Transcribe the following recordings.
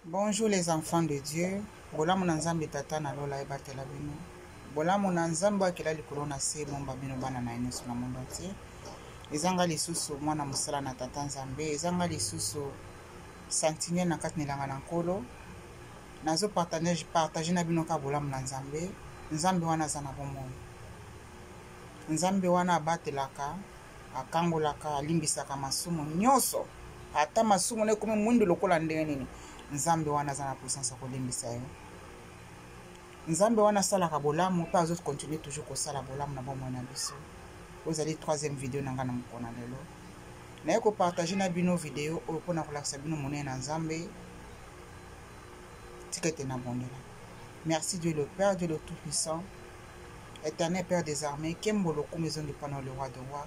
Bonjour les enfants de Dieu. Bola munanzambe tata na lola ebatela bino. Bola munanzambe akela likolo na se momba bino bana na ene na mondo entier. Ezanga lisusu mwana musala na tata nzambe. Ezanga lisusu santinye na kati nilanga na nkolo. Nazo partager na bino ka bola munanzambe. Nzambe wana zana bomoi. Nzambe wana abatelaka, akangolaka, alimbisaka masumu nyoso. Ata masumu ne kome mwindu lokola ndenge nini. Nzambe wana zana puissance akolimbisa yo. Nzambe wana salaka bolamu pa azot continuer toujours kosala bolamu na bomoi na biso. Ozali troisième vidéo na nga na mokona lelo. Na ko partager na bino vidéo oyo pona kolakisa bino monene na Nzambe. Tikete na bondela. Merci Dieu le Père, Dieu le Tout-Puissant. Éternel Père des armées, Kembolo maison du Pano le roi de roi.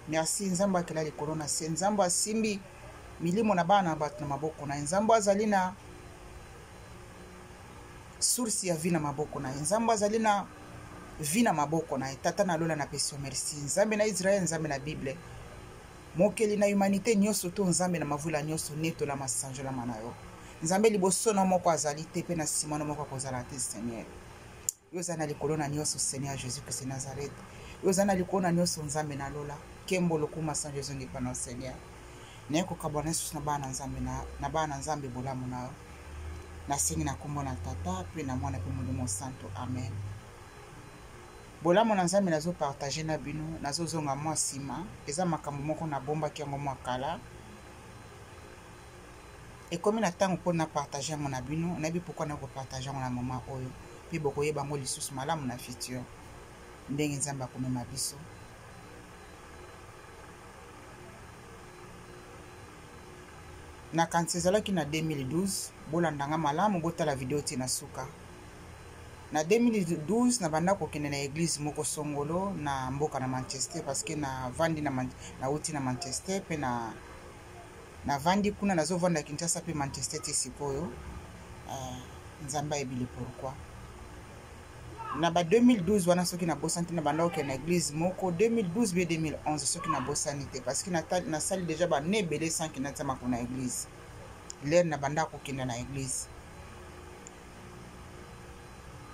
Merci Nzambe akela likolo na se. Nzambe asimbi milimo na bana bat na maboko na Nzambe azali na source ya vie na maboko na Nzambe azali na vie na maboko na tata na lola na peso merci. Nzambe na Israël, Nzambe na Bible. Mokeli na humanité nyonso to Nzambe na mavula nyonso neto la masanjo la manayo. Nzambe liboso na moko azali te pe na sima na moko kozala te Seigneur. Yozana likolo na nyonso Seigneur Jésus Christ Nazareth. Yozana likolo na nyonso Nzambe na lola. Kembo lokuma Saint Jésus ni pana Seigneur. Neko kabona Yesu na bana Nzambe na bana Nzambe bolamu na na singi na kombo na tata pe na mwana pe mulimo santo amen. Bolamu na Nzambe nazo partager na bino nazo zonga mwa sima eza makambo moko na bomba kiango mwa kala. Et comme na tango pona partager mon na bino na bi pourquoi na ko partager na moment oyo pi boko yeba ngo lisusu malamu na futur ndenge Nzambe akomema biso. Na kantsezalaki na 2012 bolandanga malamu botala video tina suka. Na 2012 na banda kokende na église moko songolo na mboka na Manchester parce que na vandi na uti na Manchester pe na vandi kuna nazo vanda Kinshasa pe Manchester ti sikoyo. Nzamba ebili pourquoi. Na ba 2012 wana soki na bosanti na banda okende na église moko 2012 be 2011 soki na bosanité parce que na sali déjà ba nebele sans ki na tsama kuna église. L'air na banda kokende na église.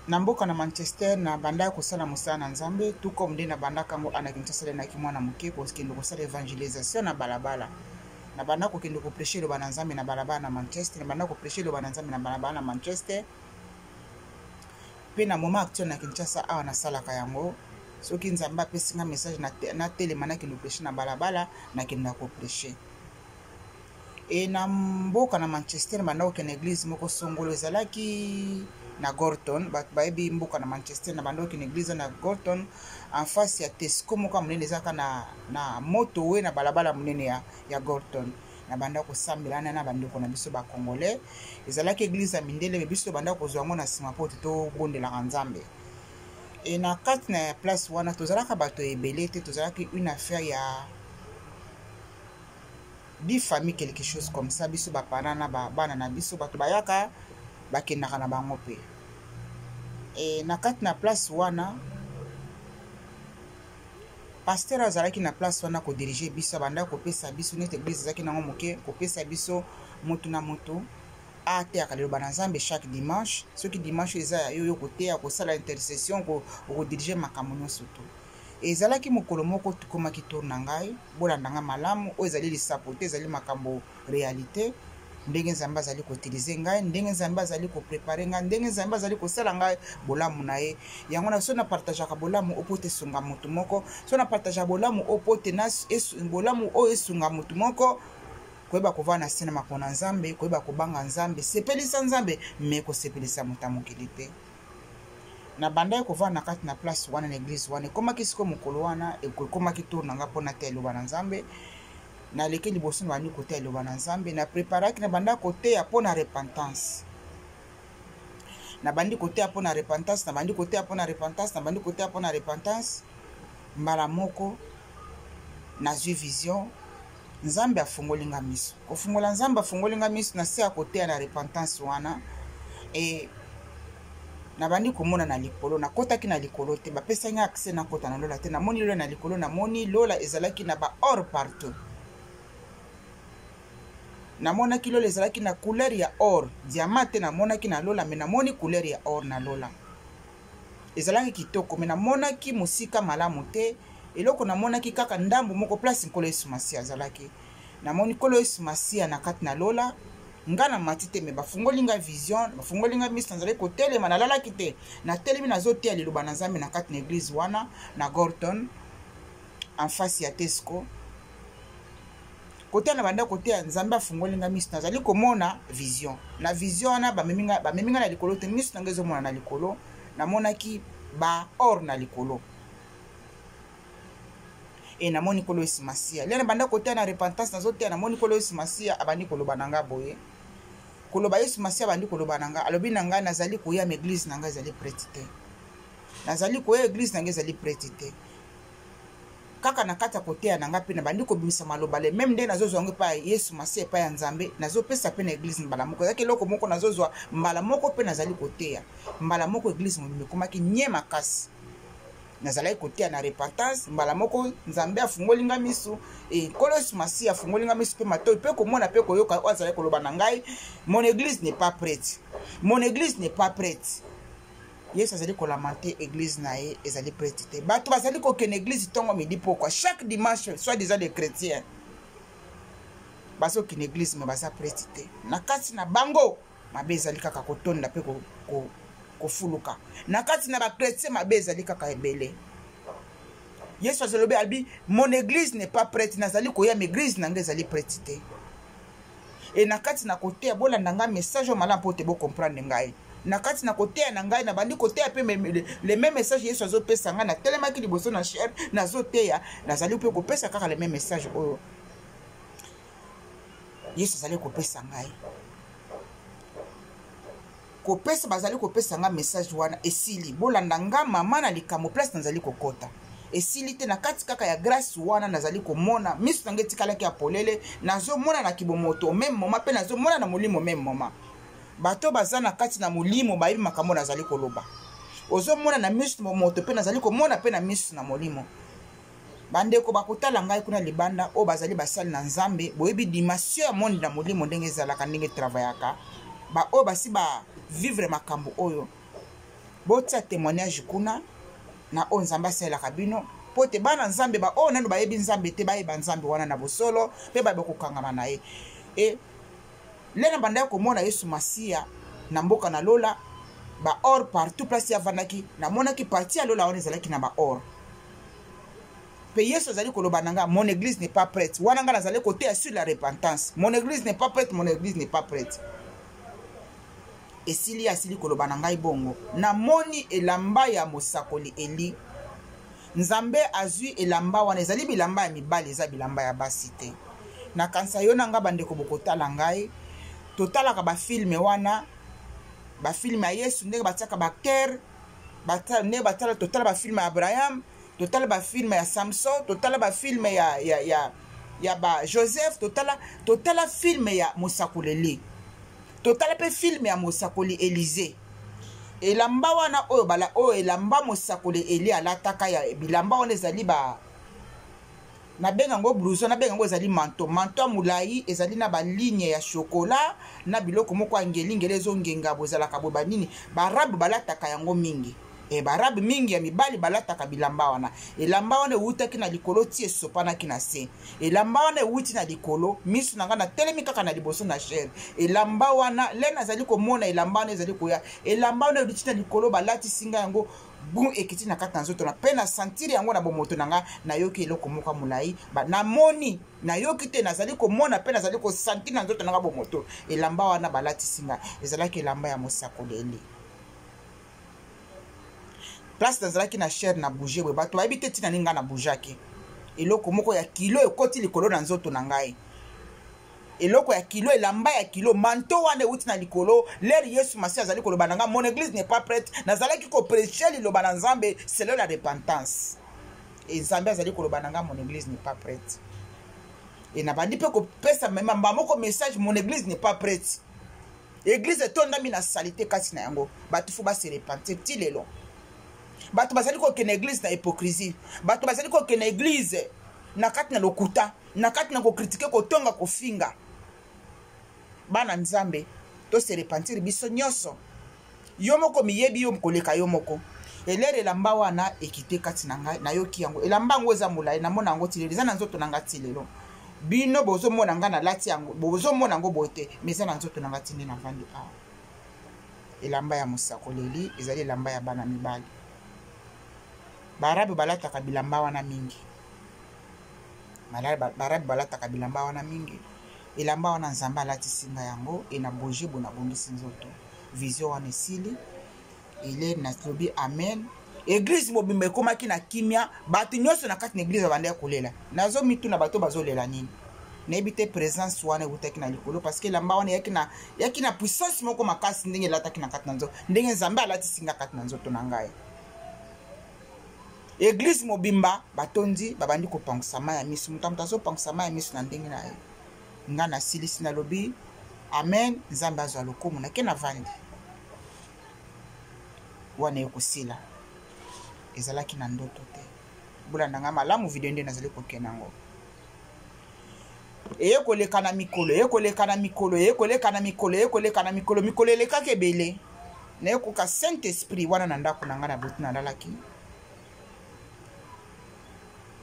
Na mboka na Manchester na banda kosala musala na Nzambe tout comme de na banda kango ana Kinshasa na kimwana muke parce que ndoko sala évangélisation na balabala. Na banda kokende ko prêcher le bana Nzambe na balabala na Manchester, na banda ko prêcher le bana Nzambe na balabala na Manchester. Pe na moment actuel na Kinshasa awa na salaka yango soki Nzambe apesinga message na telema na kino prêcher na balabala na kenda ko prêcher. Et na mboka na Manchester banda okende église moko songolo ezalaki na Gorton baebi mboka na Manchester na banda okende église na Gorton en face ya Tesco moko munene ezaka na moto we na balabala munene ya Gorton. Na banda ko sambelana na bandeko na biso ba congolais ezalaki église ya mindele biso banda ko zwango na sima poto to bondela Nzambe. Et na kati na place wana tozalaka bato ebele te tozalaki une affaire ya 10 familles quelque chose comme ça biso ba parana na ba bana na biso bato bayaka bakendaka na bango pe. Et na kati na place wana pasteur azalaki na place wana ko diriger biso banda ko pesa biso net église zaki nango moke ko pesa biso mutu na mutu ate akalelo bana Nzambe chaque dimanche soki dimanche eza yo kote ya ko sala intercession ko diriger makambo nyonso to. Ezalaki mokolo moko tukoma kitorna ngai bolandanga malamu o ezali lisapote ezali makambo réalité ndenge Nzambe azali ko utiliser ngai ndenge Nzambe azali ko préparer ngai ndenge Nzambe azali ko sala ngai bolamu na ye yango na so na partageaka bolamu opote sunga mutu moko so na partage bolamu opote na bolamu o esunga mutu moko koyeba kovana na sina makona Nzambe koyeba kobanga Nzambe sepelisa Nzambe me ko sepelisa mutamukili te. Na banda ko vana kati na place wana na église wana koma kisiko mokolo wana ekoma kitorna nga pona telo bana Nzambe na leki liboso na bani kote lo bana Nzambe na préparaki na banda kote ya pona repentance na bandi kote ya pona repentance na bandi kote ya pona repentance na bandi kote ya pona repentance mbala moko na vision Nzambe afungolinga miso kofungola Nzambe afungolinga miso na se ya kote na repentance wana et na bandi komona na likolo na kota ki na likolo te ba pesa nga accès na kota na lola te na moni lola na likolo na moni lola ezalaki na ba or partout namonaki lola ezalaki na couleur ya or diamant te namonaki na lola me namoni couleur ya or na lola ezalaki kitoko me namonaki mosika malamu te eloko namonaki kaka ndambo moko place nkolo Yesu Masiya azalaki namoni nkolo Yesu Masiya na kati na lola nga na mati te me bafungoli nga vision bafungoli nga miso nazalaki kotelema nalalaki te natelemi nazoteya liloba na Nzambe na kati na église wana na Gorton en face ya Tesco kote na banda kote ya Nzambe afungoli nga miso nazali komona vision na vision wana bameminga na likolo te miso nanga ezomona na likolo namonaki ba or na likolo e namoni nkolo Yesu Masiya lena banda kote na repentance nazoteya namoni nkolo Yesu Masiya abandi koloba na nga boye koloba Yesu Masiya abandi koloba na nga alobi na nga nazali koya ma église na nga ezali prete te nazali koya église na nga ezali prete te kaka na kata koteya na nga pe na bandi kobimisa maloba le même nde nazozwa ngo pa Yesu Masiya pa ya Nzambe nazopesa pe na église mbala moko ezaki eloko moko nazozwa mbala moko pe nazali koteya mbala moko église mobimba ekomaki nye makasi nazalaki koteya na repentance mbala moko Nzambe afungoli nga miso nkolo Yesu Masiya afungoli nga miso pe matoi pe komona pe koyoka oyo azalaki koloba na ngai mon église n'est pas prête mon église n'est pas prête Yesu azali kolamante église na ye ezali prête te bato bazali kokende église ntongo midi pokwa chaque dimanche soit déjà des chrétiens bazokende église me baza prête te na kati na bango mabe ezali kaka kotonda pe kofuluka na kati na bakretien mabe ezali kaka ebele Yesu azalobi albi mon église n'est pas prête nazali koya ma église na nga ezali prête te e na kati na koteya bolanda nga message malamu mpo te bocomprendre ngai na kati na koteya na ngai na bandi koteya pe le même message Yesu azopesa nga na telemaki liboso na chair nazoteya nazali mpe kopesa kaka le même message oyo Yesu azali kopesa ngai kopesa bazali kopesa nga message wana esili bolanda nga mama na likambo place nazali kokota esili te na kati kaka ya grâce wana nazali komona miso nanga etikalaki ya polele nazomona na kibomoto même moma pe nazomona na molimo même moma bato baza na kati na molimo bayebi makambo nazali koloba ozomona na miso moto pe nazali komona pe na miso na molimo bandeko bakotala ngai kuna libanda o bazali basali na Nzambe boyebi dimension ya monde na molimo ndenge ezalaka ndenge travaillaka ba o basi ba vivre makambo oyo botia témoignage kuna na o Nzambe asalaka bino po te bana Nzambe ba o nano bayebi Nzambe te bayeba Nzambe wana na bosolo pe ba kokangama na ye e lena banda komona Yesu Masiya na mboka na lola ba or partout place ya vanaki na monaki partie ya lola wana ezalaki na ba or pe Yesu azali koloba nanga mon église n'est pas prête wana nga nazali koteya sur la repentance mon église n'est pas prête mon église n'est pas prête esili asili koloba na ngai bongo namoni elamba ya mosakoli Eli Nzambe azwi elamba wana ezali bilamba ya mibali eza bilamba ya basi te na kanisa yo nanga bandeko bokotala ngai totalaka bafilme wana bafilme ya Yesu ndenge batiaka baacteur ndenge batala totala bafilme ya Abraham totala bafilme ya Samson totala bafilme ya ba Joseph totala filme ya mosakoli Eli totala pe filme ya mosakoli Élysée elamba wana oyo bala oyo elamba mosakoli Eli alataka ya bilamba wana ezali ba na benga ngo blouson na benga ngo ezali manteau ya mulayi ezali na ba ligne ya chocolat na biloko moko angelingele ezongenga bozalaka bo banini barabu balataka yango mingi barabu mingi ya mibali balataka bilamba wana elamba wana ewutaki na likolo ti esopanaki na se elamba wana ewuti na likolo miso na nga na telemi kaka na liboso na chair elamba wana le nazali komona elamba wana ezali koya elamba wana ewuti na likolo balatisi nga yango bu ekiti na kati na nzoto na pe na sentire yango na bomoto na nga nayoki eloko moko mulayi namoni nayoki te nazali komona pe nazali kosentire na nzoto na nga bomoto elamba wana balatisi nga ezalaki elamba ya mosakoli Eli place nazalaki na chair na bouger boye bato bayebi te ntina ninga na bougaki eloko moko ya kilo ekoti likolo na nzoto na ngai eloko ya kilo elamba ya kilo manto wana ewuti na likolo lere Yesu Masiya azali koloba na nga mon église n'est pas prête nazalaki kopreche liloba na Nzambe selon la repentance e Nzambe azali koloba na nga mon église n'est pas prête e na bandi pe kopesa mamba moko message mon église n'est pas prête église etondami na salite kasi na yango bato fu base repentir ti lelo bato bazali kokende église na hypocrisie bato bazali kokende église na kati na lokuta na kati na kokritike kotonga kofinga bana nzambe to se repentir biso nyonso yo moko miyebi yo koleka yo moko elere elamba wana ekite kati na ngai nayoki yango elamba yango eza molai namona yango ti lelo eza na nzoto na ngai ti lelo bino bozomona ngai nalati yango bozomona yango boye te mais eza na nzoto na ngai ti nde navandi awa elamba ya mosakoleli ezali elamba ya bana mibali barabe balataka bilamba wana mingi barabe balataka bilamba wana mingi elamba wana nzambe alatisi ngai yango ena boje bona bongisi nzoto vision wana esili ele nalobi amen église mobimba ekomaki na kimia bato nyonso na kati na église babandaki kolela nazomituna bato bazolela nini nayebi te présence wana eutaki na likolo parce que elamba wana yaki na puissance moko makasi ndenge elataki na kati na nzoto ndenge nzambe alatisi nga kati na nzoto na ngai église mobimba batondi babandi kopangisa mai ya miso moto azopangisa mai ya miso na ndenge na ye nga nasilisi nalobi amen nzambe azwa lokumu nake navandi wana ekosila ezalaki na ndoto te bolanda nga malamu video nde nazali kokenda yango eyekoleka na mikolo mikolo elekaki ebele nayekoka saint esprit wana na ndako na nga na butu nalalaki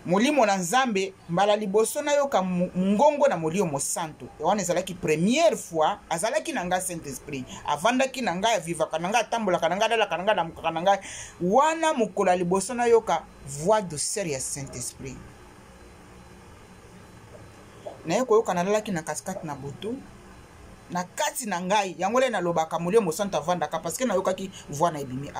molimo na nzambe mbala liboso nayoka ngongo na molimo santo wana ezalaki première fois azalaki na nga saint esprit avandaki na nga avivaka na nga atambolaka na nga adalaka na nga adamukaka na nga wana mokolo ya liboso nayoka voix douceur ya saint esprit naye koyoka nalalaki na katikati na butu na kati na ngai yango le nalobaka molimo santo avandaka parce que nayokaki voix na ebimi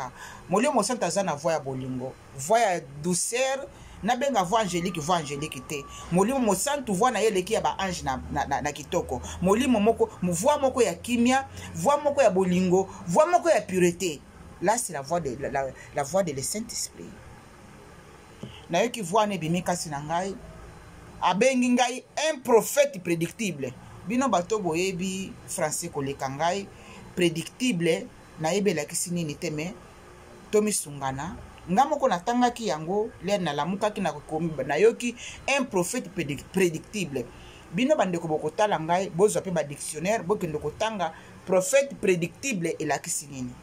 molimo santo aza na voix ya bolingo voix ya douceur nabenga voix angélique te molimo mosantu voix na yeleki ya ba ange na kitoko molimo moko voix moko ya kimia voix moko ya bolingo voix moko ya pureté là c'est la voix de le Saint-Esprit nayoki voix na ebimi kasi na ngai abengi ngai un prophète prédictible bino bato boyebi français koleka ngai prédictible nayebelakisi nini te me tomisungana nga moko natangaki yango le nalamukaki nayoki un prophète prédictible bino bandeko bokotala ngai bozwa pe ba dictionnaire bokende kotanga prophète prédictible elakisi nini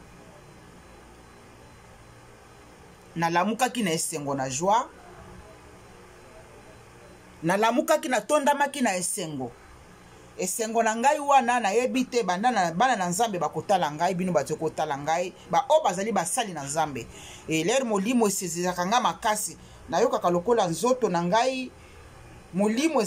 nalamukaki na esengo na joie nalamukaki na tondamaki na esengo na ngai wana nayebi te bana na nzambe bakotala ngai bino bato kotala ngai o bazali basali na nzambe lere molimo esezaka nga makasi nayokaka lokola nzoto na ngai molimo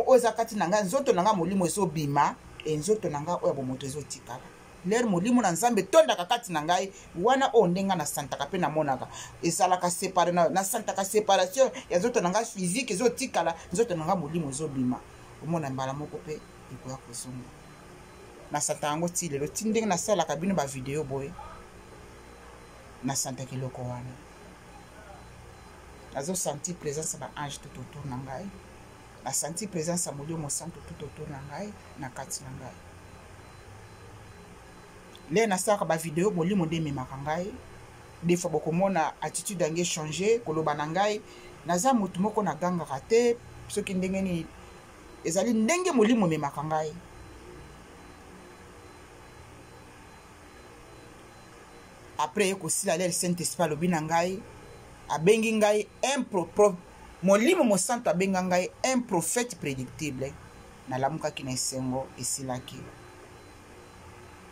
oyo eza kati na ngai nzoto na ngai molimo ezobima nzoto na ngai oyo bomoto ezotikala lere molimo na nzambe tondaka kati na ngai wana oyo ndenga na santaka mpe namonaka ezalaka separe na santaka séparation ya nzoto na ngai physique ezotikala nzoto na ngai molimo ezobima omona mbala moko pe ekoya kozonga na santa yango ti lelo ti ndenge nasalaka bino bavideo boye nasantaki eloko wana nazosanti présence ya baange tout autour na ngai nasanti présence ya molimo santo tout autour na ngai na kati na ngai le nasalaka bavideo molimo nde ememaka ngai des fois bokomona attitude yange change koloba na ngai naza motu moko nagangaka te soki ndenge nini ezali ndenge molimo memaka ngai après ekosila lere Saint-Esprit alobi na ngai abengi ngai molimo mosanto abenga ngai un prophète prédictible nalamukaki na esengo esilaki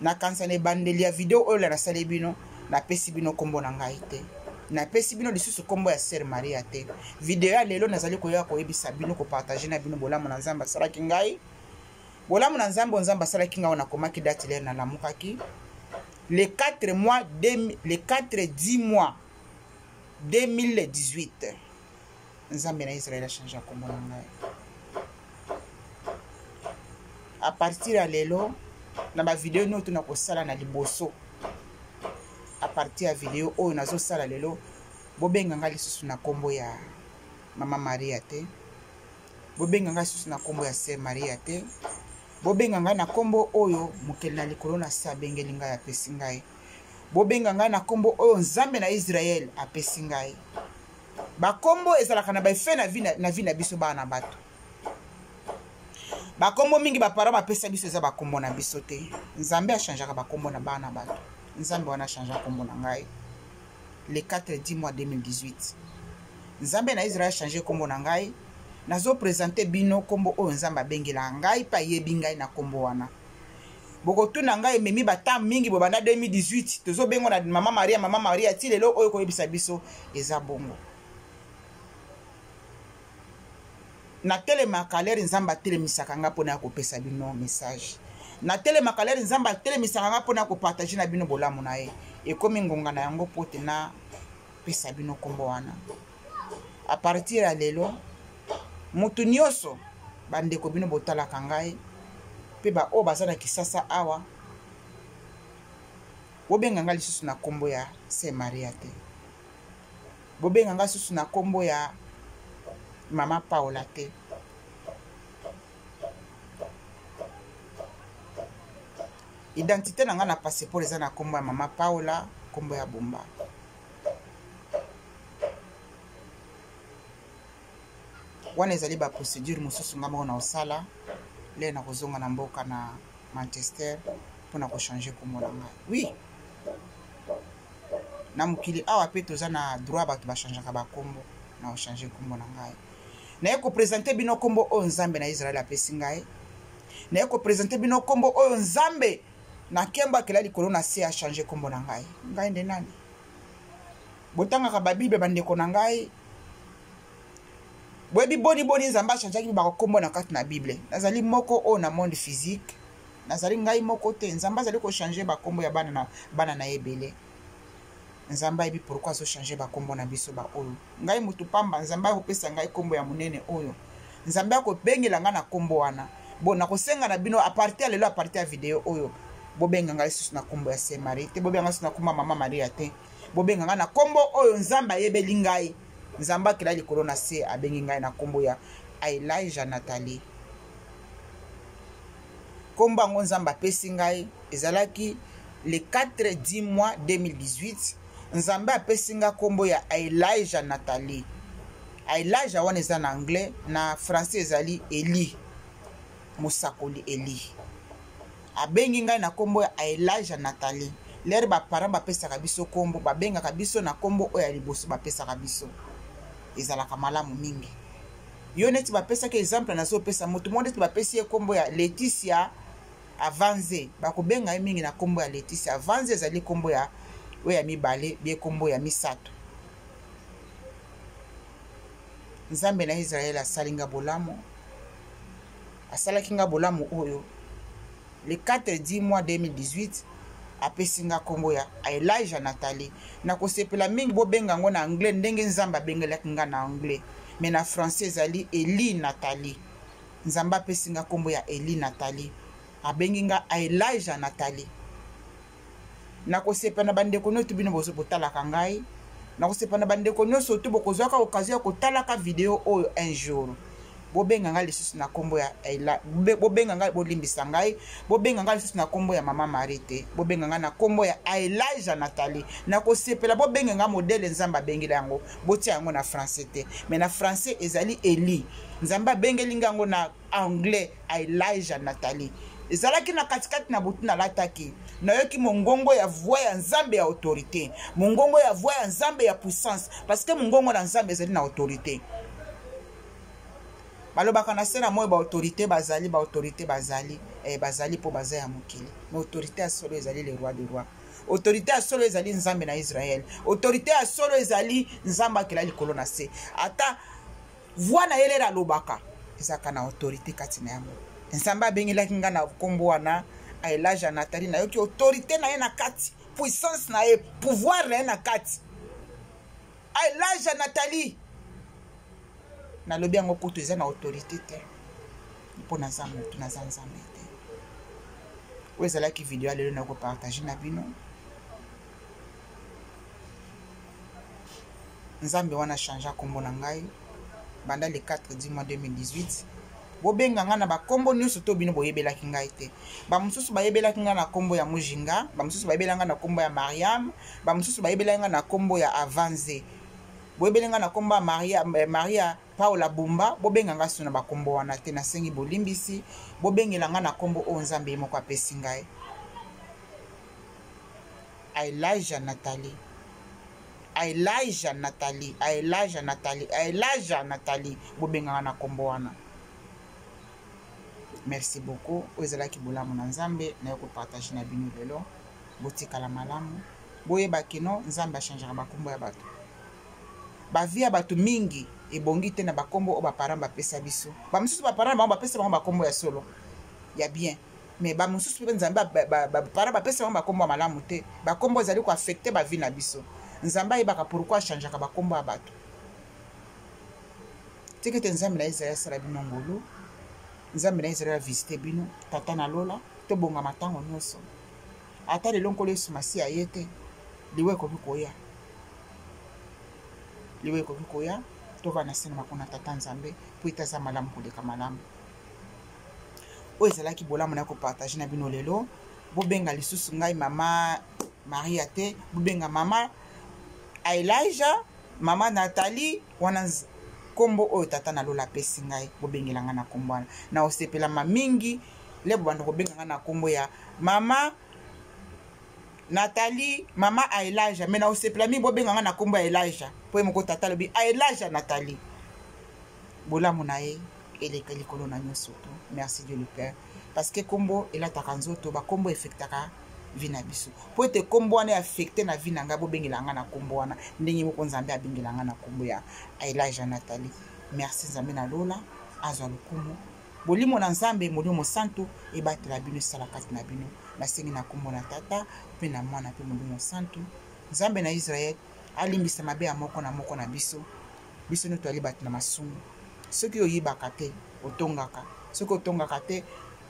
nakanisa na ebandeli ya video oyo nasali bino napesi bino kombo na ngai te napesi bino lisusu kombo ya Sœur Maria te video ya lelo nazali koyoka koyebisa bino kopartage na bino bolamu na nzambe asalaki ngai bolamu na nzambe nzambe asalaki ngai nakomaki date lere nalamukaki le 4 10 mois 2018 nzambe na Israël a changé kombo na ngai à partir ya lelo na ba video no tuna kosala na liboso à partir ya video oyo nazosala lelo bobenga ngai lisusu na kombo ya mama Maria te bobenga ngai lisusu na kombo ya Sœur Maria te bobenga ngai na kombo oyo mokeli na likolo na se abengeli ngai apesi ngai bobenga ngai na kombo oyo nzambe na Israël apesi ngai bakombo ezalaka na baefe na vi na biso bana bato bakombo mingi bapara bapesa biso eza bakombo na biso te. Nzambe achangeaka bakombo na bana bato. Nzambe wana changea kombo na ngai le 4 mois 2018. Nzambe na Israël changé kombo na ngai. Nazo présenter bino kombo oyo Nzambe abengela ngai pa yebi ngai na kombo wana. Bokotu na ngai memi batam mingi bobanda 2018 tozo bengo na mama Maria ti lelo oyo koyebisa biso eza bongo. Na telemaka leri Nzambe atelemisaka nga mpona kopesa bino message. Na telemaka leri Nzambe atelemisaka nga mpona kopartage na bino bolamu na ye. Ekomi ngonga na yango pote na pesa bino kombo wana. A partir ya lelo mutu nyonso bandeko bino botalaka ngai pe ba o baza na Kisasa awa bobenga ngai lisusu na kombo ya Saint Maria te. Bobenga ngai lisusu na kombo ya Mama Paola te. Identité na nga na passeport eza na kombo ya Mama Paola, kombo ya Bomba. Wana ezali ba procédure mosusu nga moko na osala le na kozonga na mboka na Manchester mpona kochanger kombo na ngai. Oui, na mokili awa pe toza na droit bato bachangeaka bakombo na ochanger kombo na ngai. Naye kopresente bino kombo oyo Nzambe na Israel apesi ngai. Naye kopresente bino kombo oyo Nzambe na kembo akela likolo na se achanger kombo na ngai. Ngai nde nani? Botangaka babible bandeko na ngai. Boyebi boni Nzambe achangeaki bakombo na kati na Bible. Nazali moko oyo na monde physique. Nazali ngai moko te. Nzambe azali kochanger bakombo ya bana na ebele. Nzambe ayebi pourquoi azo changer bakombo na biso ba oyo. Ngai mutu pamba Nzambe akopesa ngai kombo ya munene oyo. Nzambe akobengela nga na kombo wana. Bon nakosenga na bino a partir ya lelo a partir ya video oyo. Bobenga ngai lisusu na kombo ya Saint Marie te. Bobenga ngai lisusu na kombo ya Mama Maria te. Bobenga nga na kombo oyo Nzambe ayebeli ngai. Nzambe akela likolo na se abengi ngai na kombo ya Elijah Nathalie. Kombo yango Nzambe apesi ngai ezalaki le 4 mois 2018. Nzambe apesi nga kombo ya Elijah Nathalie. Elijah wana eza na anglais, na français ezali Eli. Musakoli Eli. Abengi ngai na kombo ya Elijah Nathalie. Lere ba parents bapesaka biso kombo, babengaka biso na kombo oyo ya liboso bapesaka biso. Ezalaka malamu mingi. Yo neti bapesaki exemple nazo pesa moto monde neti bapesi ye kombo ya Laetitia Avanze. Bakobenga ye mingi na kombo ya Laetitia Avanze ezali kombo ya oya mibale bie kombo ya misato. Nzambe na Israel asalinga bolamu. Asalaki nga bolamu oyo le 4 mois 2018 apesi nga kombo ya Elijah Nathalie. Na kosepela mingi bobenga ngo na anglais ndenge Nzambe abengelaki nga na anglais. Mais na français ezali Eli Nathalie. Nzambe apesi nga kombo ya Eli Nathalie. Abengi nga Elijah Nathalie. Na kosepa na bandeko nyonso bino bozo botalaka ngai. Na kosepa na bandeko nyonso to bokozwaka occasion ya kotalaka video oyo un jour. Bobenga ngai lisusu na kombo ya bobenga ngai bolimbisa ngai. Bobenga ngai lisusu na kombo ya Mama Marie te. Bobenga ngai na kombo ya Elijah Nathalie. Na kosepela bobenga ngai modele Nzambe abengela yango. Botia yango na français te. Mais na français ezali Eli. Nzambe abengeli ngango na anglais Elijah Nathalie. Ezalaki na katikati na butu na lataki. Nayoki mongongo ya voix ya Nzambe ya autorité. Mongongo ya voix ya Nzambe ya puissance. Parce que mongongo na Nzambe ezali na autorité. Balobaka na sena moyo ba autorité bazali bazali po baza ya mokili. Mais autorité ya solo ezali le roi des rois. Autorité ya solo ezali Nzambe na Israël. Autorité ya solo ezali Nzambe akela likolo na se. Ata voix na yele la lobaka ezaka na autorité kati na yango. Nzambe abengelaki nga na kombo wana Elijah Nathalie na yoki autorité na ye na kati, puissance na ye, pouvoir na ye na kati. Elijah Nathalie na lobi yango kutu eza na autorité te. Mpo na Nzambe tu na Nzambe te. Oyo ezalaki video lelo na kopartage na bino. Nzambe wana changea kombo na ngai banda le 4 mois 2018. Bobenga nga na bakombo nyonso to bino boyebelaki ngai te. Ba mususu bayebelaki nga na kombo ya Mujinga, ba mususu bayebelanga na kombo ya Mariam, ba mususu bayebelanga na kombo ya Avanze. boyebelenga na kombo Maria Paula Bumba bobenga nga suna bakombo wana te na sengi bolimbisi bobengela nga na kombo o nzambe moko apesi ngai Elijah Nathalie bobenga nga na kombo wana. Merci beaucoup ozalaki bolamu na nzambe na yoko partage na bino lelo botikala malamu boyeba kino nzambe achangera bakombo ya bato bavia ya bato mingi ebongi te na bakombo o baparent bapesa biso bamosusu baparent bango bapesa bango bakombo ya solo ya bien mais bamosusu mpe nzambe baparent bapesa bango bakombo ya malamu te bakombo ezali koaffecte bavi na biso nzambe ayebaka pourquoi achangeaka bakombo ya bato teke te nzambe na Israel asala bino ngolu nzambe na Israel avisite bino tata na lola tobonga matango nyonso ata lelo nkolo Yesu masi aye te liwe ekoki koya tovanda sena makona tata nzambe po ete aza malamu koleka malamu oyo ezalaki bolamu na kopartage na bino lelo bobenga lisusu ngai mama Maria te bobenga mama Elijah mama Nathalie wana kombo oyo tata na lola apesi ngai bobengela nga na kombo wana na osepelama mingi le bobanda kobenga nga na kombo ya mama Nathalie mama Elijah mais na osepela mingi bobenga nga na kombo ya Elijah po moko tata lobi Elijah Nathalie bolamu na ye eleka likolo na nyonso to. Merci Dieu le Père parce que kombo elataka nzoto bakombo efektaka vi na biso po ete kombo wana affecté na vi na nga bobengela nga na kombo wana ndenge moko nzambe abengela nga na kombo ya Elijah Nathalie. Merci nzambe na lola azwa lokumu bolimo na nzambe molimo santo ebatela bino esala kati na bino nasengi na kombo na tata mpe na mwana mpe molimo santo nzambe na Israel alimbisa mabe ya moko na biso nyonso ali bato na masumu soki oyibaka te otongaka soki otongaka te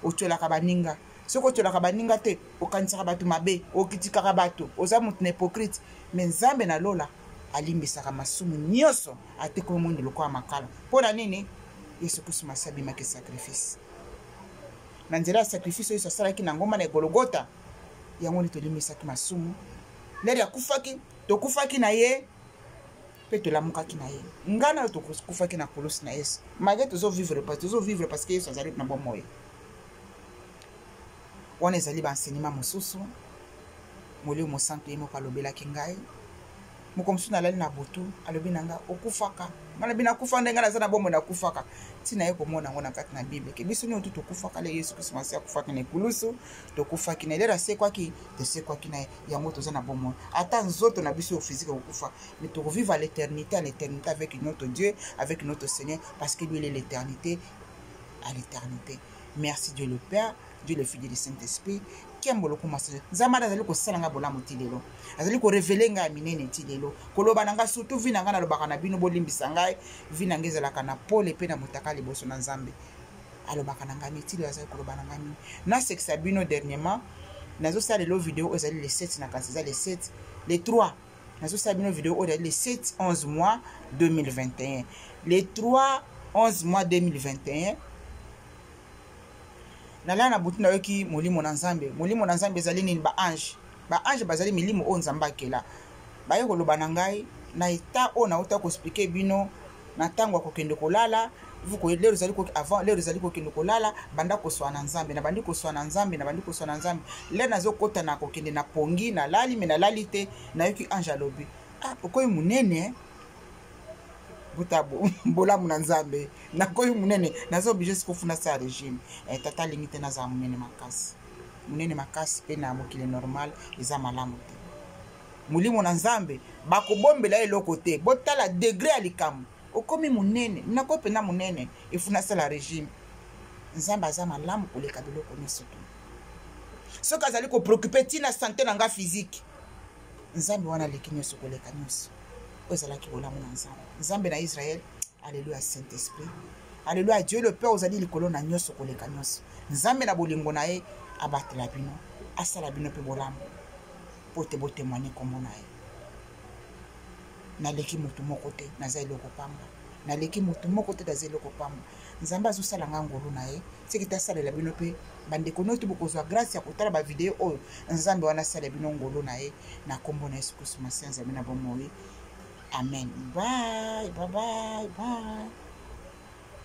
otyolaka baninga soki otyolaka baninga te okanisaka bato mabe okitikaka bato oza moto na hypocrite me nzambe na lola alimbisaka masumu nyonso atekomi mondo lokola makala mpo na nini Yesu Kristo masi abimaki sacrifice na nzela ya sacrifice oyo asalaki na ngomba na Golgota yango nde tolimbisaki masumu lere akufaki tokufaki na ye mpe tolamukaki na ye ngai nayo tokufaki na kolosi na Yesu malgré tozovivre parce que Yesu azali na bomoi wana ezali baenseignement mosusu molimo santo ye moko alobelaki ngai moko mosusu nalali na butu alobi na ngai okufaka nganabi nakufa nde ngai naza na bomoi nakufaka ntina ye komona yango na kati na bible ke biso nyonso tokufaka le Yesu Kristo masi akufaki na ekulusu tokufaki na elere asekwaki tosekwaki na yango toza na bomoi ata nzoto na biso physique kokufa mais tokovivre à l'éternité avec notre Dieu avec notre Seigneur parce que lui il est l'éternité à l'éternité. Merci Dieu le Père, Dieu le Fils et le Saint-Esprit. Kembolo kumasa nzambe azali kosala nga bolamu ti lelo azali ko révéler nga minene ti lelo koloba nanga surtout vi nanga na lobaka na bino bolimbisa ngai vi nanga ezalaka na pole pe na motaka liboso na nzambe alobaka na ngai ti lelo azali koloba na ngai na sexe bino dernièrement nazo sala lelo vidéo ezali le 7 na kasi ezali le 7 le 3 nazo sala bino vidéo ezali le 7 11 mois 2021 le 3 11 mois 2021 nala na butu na yoki molimo na nzambe ezali nini ba ange bazali milimo o nzambe akela baye koloba na ngai na eta o na uta ko expliquer bino na tango kokende kolala vuko lero zali ko avant lero zali kokende kolala banda ko swana nzambe na bandi ko swana nzambe le nazo kota na kokende na pongi na lali me na lali te na yoki ange alobi okoyi munene butabo bolamu na nzambe nakoyi munene nazo oblige sikofuna sa régime tata limite na za munene makasi pe na mokili normal eza malamu te mulimo na nzambe bakobombela eloko te botala degré ya likamu okomi munene nakoyi pena munene efuna sa la régime nzambe aza malamu koleka biloko nyonso te soki azali kopreocupe ntina sante na nga physique nzambe wana aleki nyonso koleka nyonso ozalaki bolamu na nzambe na Israël. Alléluia Saint-Esprit, alléluia Dieu le Père ozali likolo na nyonso koleka nyonso nzambe na bolingo na ye abatela bino asala bino pe bolamu po te botémoigner kombo na ye naleki motu moko te naza eloko pamba naleki motu moko te naza eloko pamba nzambe azosala nga ngolu na ye soki tasalela bino mpe bandeko nyonso bokozwa grâce ya kotala bavideo oyo nzambe wana asala bino ngolu na ye na kombo na Yesu Kristo masi nzambe na bomoi Amen. Bye, bye, bye, bye.